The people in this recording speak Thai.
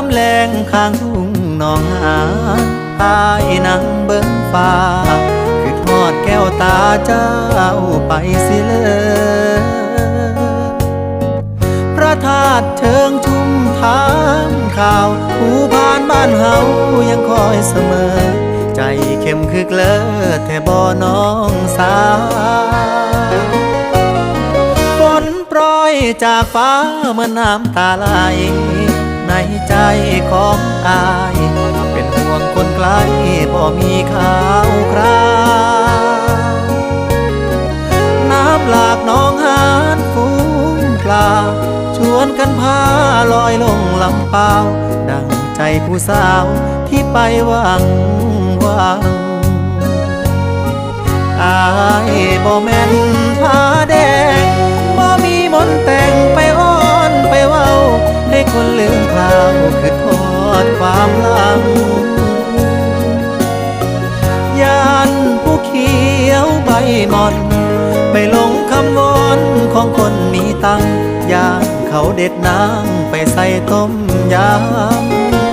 ำแรงข้างทุ่งหนองหานอายนั่งเบิ่งฟ้าคือทอดแก้วตาเจ้าไปสิเลยพระธาตุเชิงชุมถามข่าวผู้ผ่านบ้านเฮายังคอยเสมอใจเข้มคือเกลือแต่บ่น้องสาวฝนโปรยจากฟ้าเมื่อน้ำตาไหลในใจของอายเป็นห่วงคนไกลบ่มีข่าวคราวน้ำหลากน้องหานฟูงปลาชวนกันพาลอยลงลำเปล่าดังใจผู้สาวที่ไปหวังอายบ่แม่นผ้าแดงบ่มีมนต์แต่งไปอ้อนไปเว้าให้คนลืมข่าวคือทอดความหลังยานผู้เขียวใบหม่อนไปหลงคำวอนของคนมีตังย่างเขาเด็ดนางไปใส่ต้มยำ